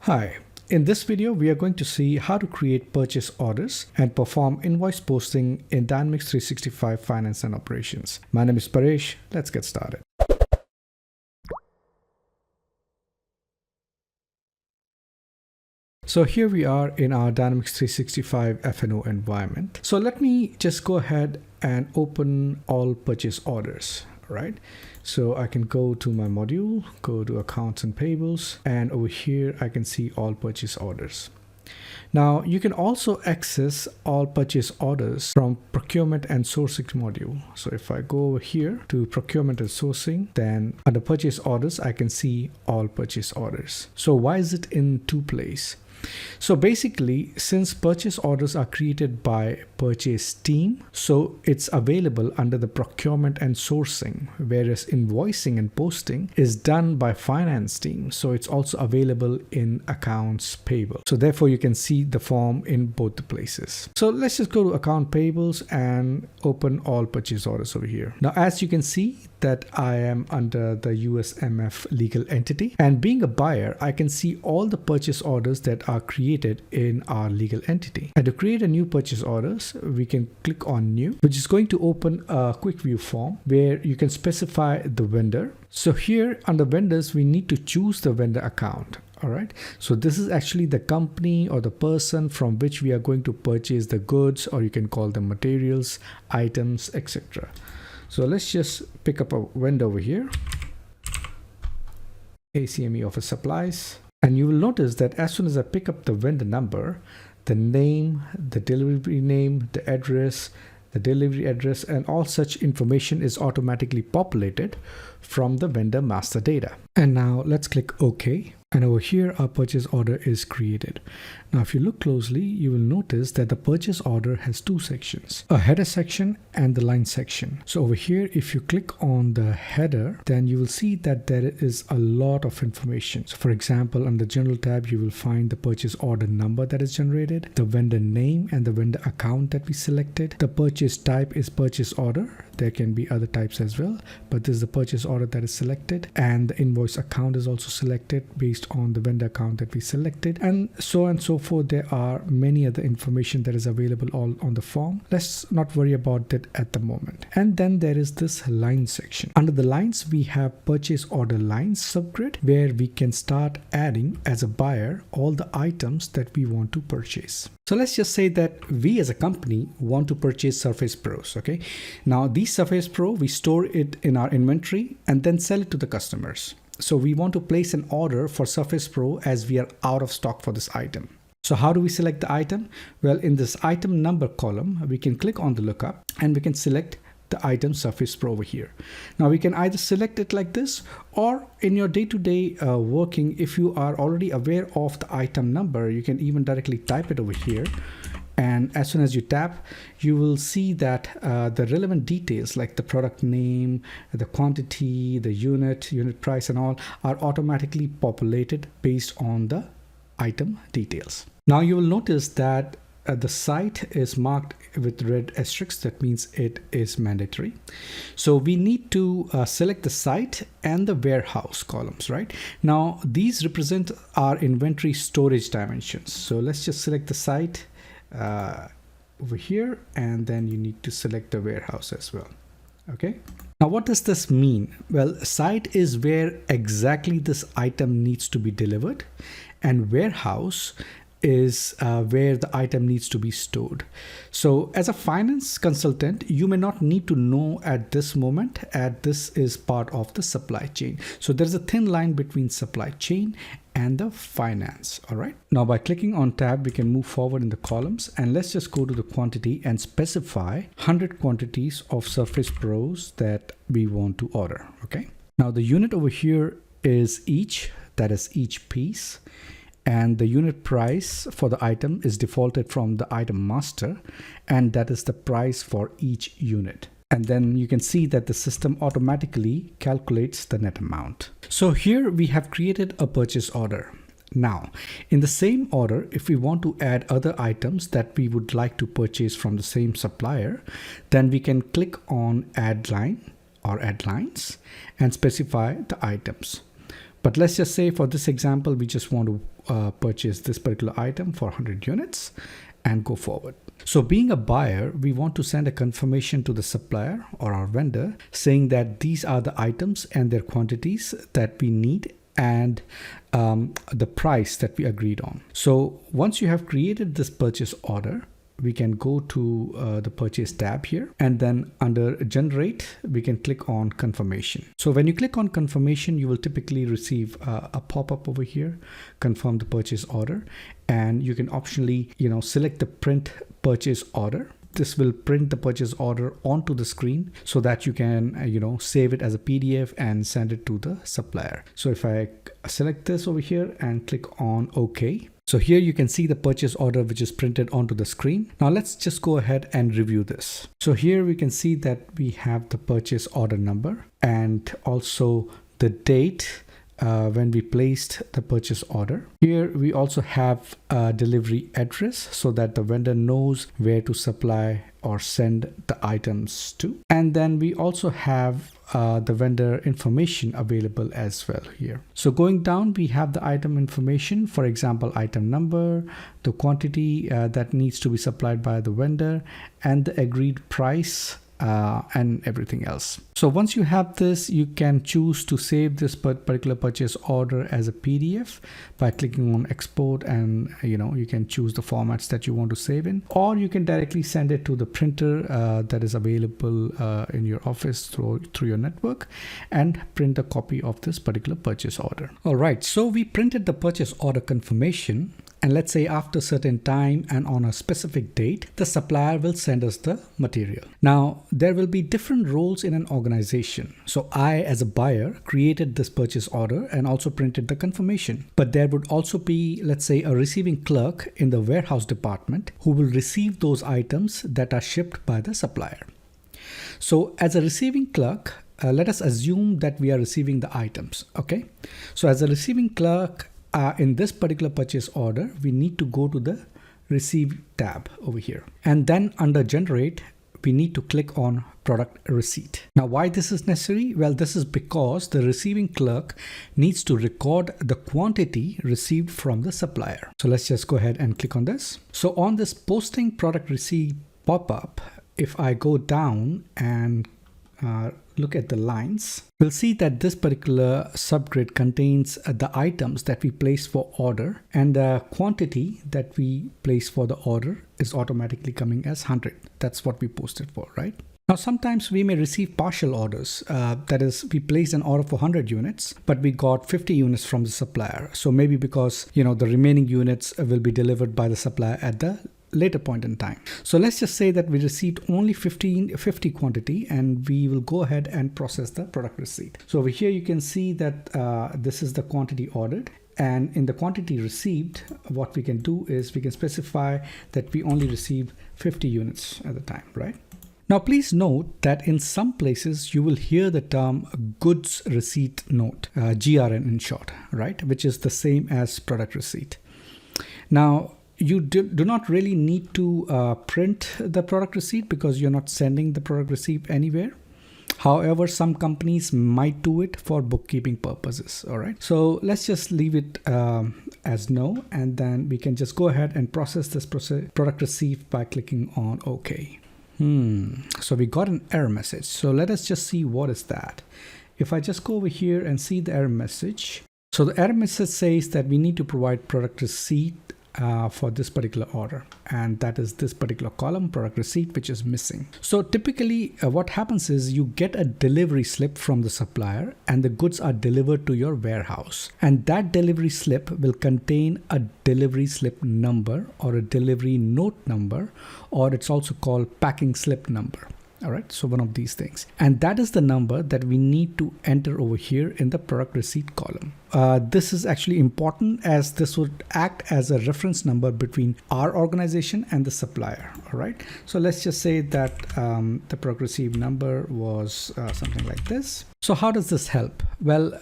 Hi, in this video we are going to see how to create purchase orders and perform invoice posting in Dynamics 365 Finance and Operations. My name is Paresh. Let's get started. So here we are in our Dynamics 365 F&O environment. So let me just go ahead and open all purchase orders. Right, so I can go to my module, go to accounts and payables, and over here I can see all purchase orders. Now you can also access all purchase orders from procurement and sourcing module. So if I go over here to procurement and sourcing, then under purchase orders I can see all purchase orders. So why is it in two places? So basically, since purchase orders are created by purchase team, so it's available under the procurement and sourcing, whereas invoicing and posting is done by finance team. So it's also available in accounts payable. So therefore you can see the form in both the places. So let's just go to account payables and open all purchase orders over here. Now, as you can see that I am under the USMF legal entity, and being a buyer, I can see all the purchase orders that are created in our legal entity. And to create a new purchase orders, we can click on new, which is going to open a quick view form where you can specify the vendor. So here under vendors, we need to choose the vendor account. All right, so this is actually the company or the person from which we are going to purchase the goods, or you can call them materials, items, etc. So let's just pick up a vendor over here, ACME Office Supplies. And you will notice that as soon as I pick up the vendor number, the name, the delivery name, the address, the delivery address, and all such information is automatically populated from the vendor master data. And now let's click OK. And over here, our purchase order is created. Now, if you look closely, you will notice that the purchase order has two sections, a header section and the line section. So over here, if you click on the header, then you will see that there is a lot of information. So for example, on the general tab, you will find the purchase order number that is generated, the vendor name and the vendor account that we selected. The purchase type is purchase order. There can be other types as well, but this is the purchase order that is selected, and the invoice account is also selected based on the vendor account that we selected, and so on and so forth. There are many other information that is available all on the form. Let's not worry about that at the moment. And then there is this line section. Under the lines, we have purchase order lines subgrid, where we can start adding as a buyer all the items that we want to purchase. So let's just say that we as a company want to purchase Surface Pros. Okay, now these Surface Pro, we store it in our inventory and then sell it to the customers. So we want to place an order for Surface Pro as we are out of stock for this item. So how do we select the item? Well, in this item number column, we can click on the lookup and we can select the item Surface Pro over here. Now we can either select it like this, or in your day-to-day working, if you are already aware of the item number, you can even directly type it over here. And as soon as you tap, you will see that the relevant details like the product name, the quantity, the unit price and all are automatically populated based on the item details. Now you will notice that the site is marked with red asterisk. That means it is mandatory. So we need to select the site and the warehouse columns, right? Now these represent our inventory storage dimensions. So let's just select the site over here, and then you need to select the warehouse as well. Okay, now what does this mean? Well, site is where exactly this item needs to be delivered, and warehouse is where the item needs to be stored. So as a finance consultant, you may not need to know at this moment, as this is part of the supply chain. So there's a thin line between supply chain and the finance. All right, now by clicking on tab, we can move forward in the columns, and let's just go to the quantity and specify 100 quantities of Surface Pros that we want to order. Okay, now the unit over here is each, that is each piece. And the unit price for the item is defaulted from the item master, and that is the price for each unit. And then you can see that the system automatically calculates the net amount. So here we have created a purchase order. Now, in the same order, if we want to add other items that we would like to purchase from the same supplier, then we can click on add line or add lines and specify the items. But let's just say for this example, we just want to purchase this particular item for 100 units and go forward. So being a buyer, we want to send a confirmation to the supplier or our vendor saying that these are the items and their quantities that we need and the price that we agreed on. So once you have created this purchase order, we can go to the purchase tab here, and then under generate, we can click on confirmation. So when you click on confirmation, you will typically receive a pop-up over here, confirm the purchase order, and you can optionally, select the print purchase order. This will print the purchase order onto the screen so that you can, save it as a PDF and send it to the supplier. So if I select this over here and click on OK, so here you can see the purchase order which is printed onto the screen. Now let's just go ahead and review this. So here we can see that we have the purchase order number and also the date when we placed the purchase order. Here we also have a delivery address so that the vendor knows where to supply or send the items to. And then we also have the vendor information available as well here. So going down, we have the item information, for example, item number, the quantity that needs to be supplied by the vendor, and the agreed price, and everything else. So once you have this, you can choose to save this particular purchase order as a PDF by clicking on export, and you can choose the formats that you want to save in, or you can directly send it to the printer that is available in your office through your network and print a copy of this particular purchase order. All right, so we printed the purchase order confirmation. And let's say after a certain time and on a specific date, the supplier will send us the material. Now, there will be different roles in an organization. So I, as a buyer, created this purchase order and also printed the confirmation. But there would also be, let's say, a receiving clerk in the warehouse department who will receive those items that are shipped by the supplier. So as a receiving clerk, let us assume that we are receiving the items. Okay. So as a receiving clerk, in this particular purchase order, we need to go to the receive tab over here. And then under generate, we need to click on product receipt. Now, why this is necessary? Well, this is because the receiving clerk needs to record the quantity received from the supplier. So let's just go ahead and click on this. So on this posting product receipt pop-up, if I go down and look at the lines, we'll see that this particular subgrid contains the items that we place for order, and the quantity that we place for the order is automatically coming as 100. That's what we posted for, right? Now, sometimes we may receive partial orders. That is, we placed an order for 100 units, but we got 50 units from the supplier. So maybe because, the remaining units will be delivered by the supplier at the later point in time. So let's just say that we received only 50 quantity, and we will go ahead and process the product receipt. So over here you can see that this is the quantity ordered, and in the quantity received, what we can do is we can specify that we only received 50 units at the time, right? Now please note that in some places you will hear the term goods receipt note, GRN in short, right? Which is the same as product receipt. Now, you do not really need to print the product receipt because you're not sending the product receipt anywhere. However, some companies might do it for bookkeeping purposes. All right. So let's just leave it as no, and then we can just go ahead and process this product receipt by clicking on OK. So we got an error message. So let us just see what is that. If I just go over here and see the error message. So the error message says that we need to provide product receipt for this particular order, and that is this particular column, product receipt, which is missing. So typically what happens is you get a delivery slip from the supplier and the goods are delivered to your warehouse, and that delivery slip will contain a delivery slip number or a delivery note number, or it's also called packing slip number. All right, so one of these things, and that is the number that we need to enter over here in the product receipt column. This is actually important as this would act as a reference number between our organization and the supplier. All right, so let's just say that the product receipt number was something like this. So how does this help? Well,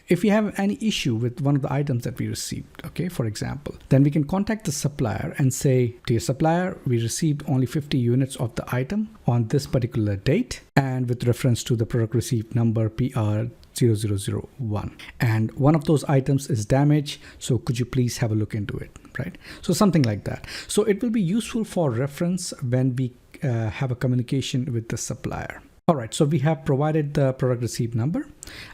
if we have any issue with one of the items that we received, okay, for example, then we can contact the supplier and say, dear supplier, we received only 50 units of the item on this particular date, and with reference to the product receipt number PR 1001, and one of those items is damaged, so could you please have a look into it, right? So something like that. So it will be useful for reference when we have a communication with the supplier. All right, so we have provided the product receipt number.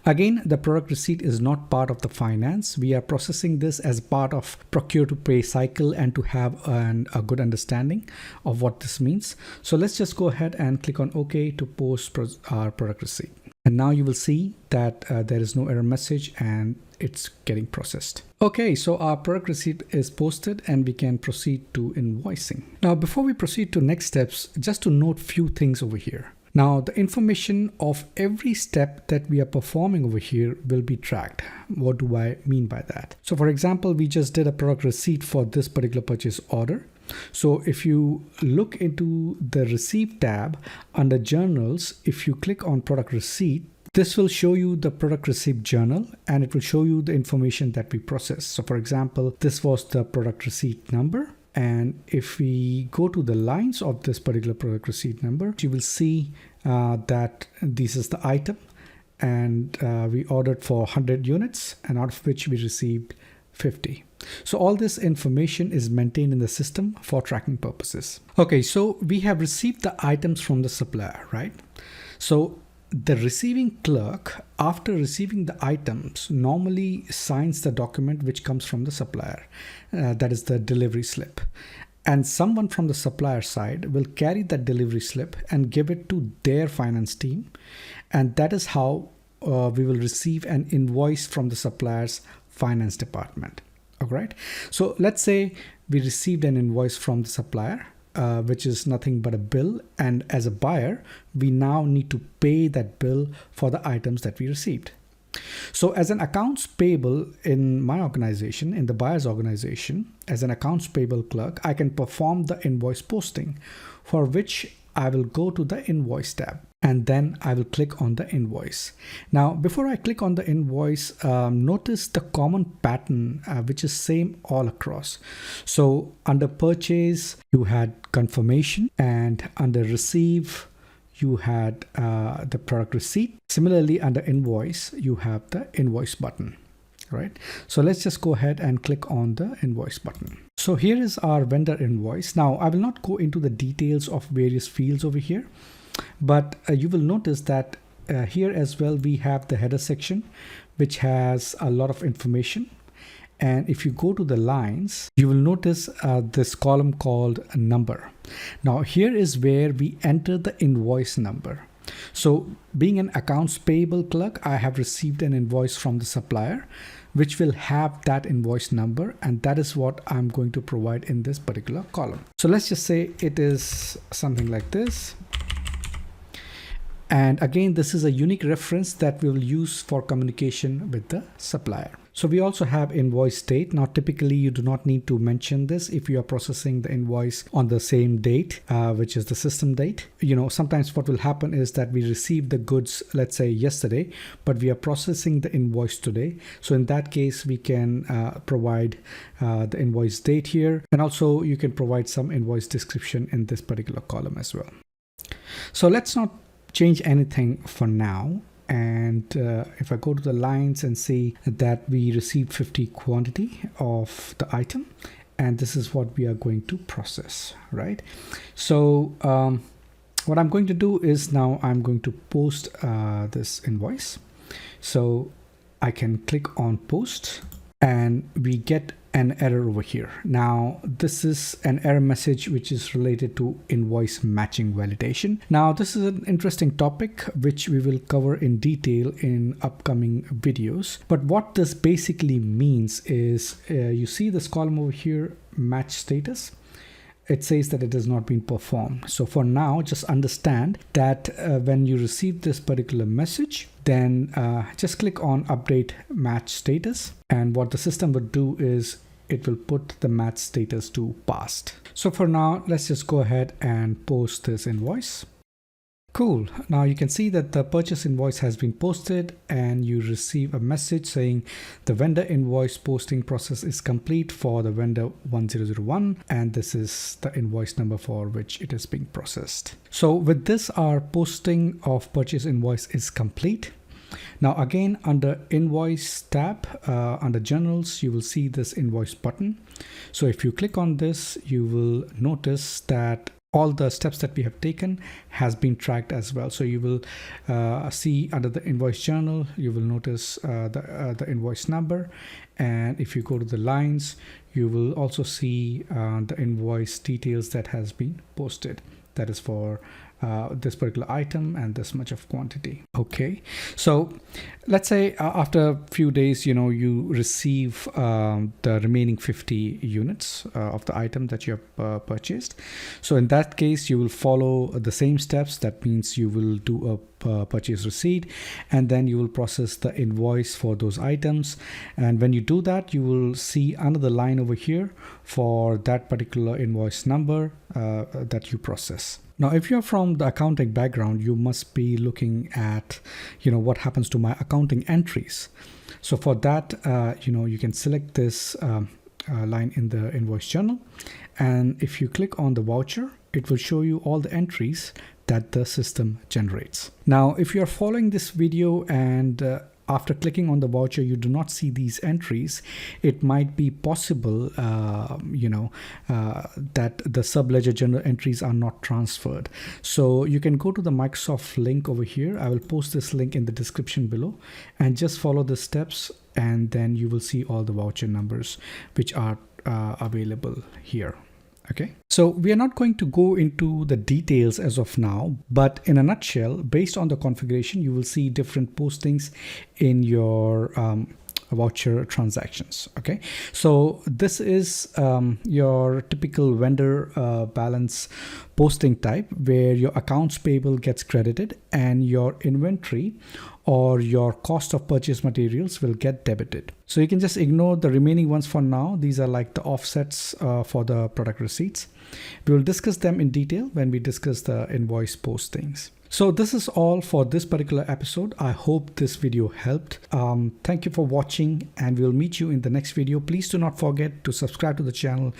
Again, the product receipt is not part of the finance. We are processing this as part of procure to pay cycle and to have a good understanding of what this means. So let's just go ahead and click on OK to post our product receipt. And now you will see that there is no error message and it's getting processed. Okay, so our product receipt is posted and we can proceed to invoicing. Now, before we proceed to next steps, just to note few things over here. Now, the information of every step that we are performing over here will be tracked. What do I mean by that? So for example, we just did a product receipt for this particular purchase order. So if you look into the receipt tab under journals, if you click on product receipt, this will show you the product receipt journal and it will show you the information that we processed. So for example, this was the product receipt number. And if we go to the lines of this particular product receipt number, you will see that this is the item and we ordered for 100 units and out of which we received 50. So all this information is maintained in the system for tracking purposes. Okay, so we have received the items from the supplier, right? So the receiving clerk, after receiving the items, normally signs the document which comes from the supplier. That is the delivery slip. And someone from the supplier side will carry that delivery slip and give it to their finance team. And that is how we will receive an invoice from the supplier's finance department. All right. So let's say we received an invoice from the supplier, which is nothing but a bill. And as a buyer, we now need to pay that bill for the items that we received. So as an accounts payable in my organization, in the buyer's organization, as an accounts payable clerk, I can perform the invoice posting, for which I will go to the invoice tab and then I will click on the invoice. Now, before I click on the invoice, notice the common pattern, which is same all across. So under purchase, you had confirmation, and under receive, you had the product receipt. Similarly, under invoice, you have the invoice button, right? So let's just go ahead and click on the invoice button. So here is our vendor invoice. Now, I will not go into the details of various fields over here, but you will notice that here as well, we have the header section, which has a lot of information. And if you go to the lines, you will notice this column called number. Now here is where we enter the invoice number. So being an accounts payable clerk, I have received an invoice from the supplier, which will have that invoice number. And that is what I'm going to provide in this particular column. So let's just say it is something like this. And again, this is a unique reference that we will use for communication with the supplier. So we also have invoice date. Now, typically you do not need to mention this if you are processing the invoice on the same date, which is the system date. You know, sometimes what will happen is that we receive the goods, let's say yesterday, but we are processing the invoice today. So in that case, we can provide the invoice date here. And also you can provide some invoice description in this particular column as well. So let's not change anything for now. And if I go to the lines and see that we received 50 quantity of the item, and this is what we are going to process, right? So what I'm going to do is now I'm going to post this invoice. So I can click on post and we get an error over here. Now, this is an error message which is related to invoice matching validation. Now, this is an interesting topic which we will cover in detail in upcoming videos. But what this basically means is you see this column over here, match status. It says that it has not been performed. So for now, just understand that when you receive this particular message, then just click on update match status. And what the system would do is it will put the match status to passed. So for now, let's just go ahead and post this invoice. Cool. Now you can see that the purchase invoice has been posted and you receive a message saying the vendor invoice posting process is complete for the vendor 1001, and this is the invoice number for which it is being processed. So with this, our posting of purchase invoice is complete. Now again, under Invoice tab, under Generals, you will see this Invoice button. So if you click on this, you will notice that all the steps that we have taken has been tracked as well. So you will see under the invoice journal, you will notice the invoice number. And if you go to the lines, you will also see the invoice details that has been posted. That is for this particular item and this much of quantity. Okay, so let's say after a few days, you receive the remaining 50 units of the item that you have purchased. So in that case, you will follow the same steps. That means you will do a purchase receipt, and then you will process the invoice for those items. And when you do that, you will see another line over here for that particular invoice number that you process. Now, if you're from the accounting background, you must be looking at, what happens to my accounting entries. So for that, you can select this line in the invoice journal. And if you click on the voucher, it will show you all the entries that the system generates. Now, if you're following this video and after clicking on the voucher, you do not see these entries, it might be possible, that the subledger general entries are not transferred. So you can go to the Microsoft link over here. I will post this link in the description below, and just follow the steps, and then you will see all the voucher numbers which are available here. Okay, so we are not going to go into the details as of now, but in a nutshell, based on the configuration, you will see different postings in your voucher transactions. Okay, so this is your typical vendor balance posting type, where your accounts payable gets credited and your inventory or your cost of purchase materials will get debited. So you can just ignore the remaining ones for now. These are like the offsets for the product receipts. We will discuss them in detail when we discuss the invoice postings. So this is all for this particular episode. I hope this video helped. Thank you for watching, and we'll meet you in the next video. Please do not forget to subscribe to the channel,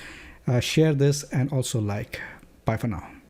share this, and also like. Bye for now.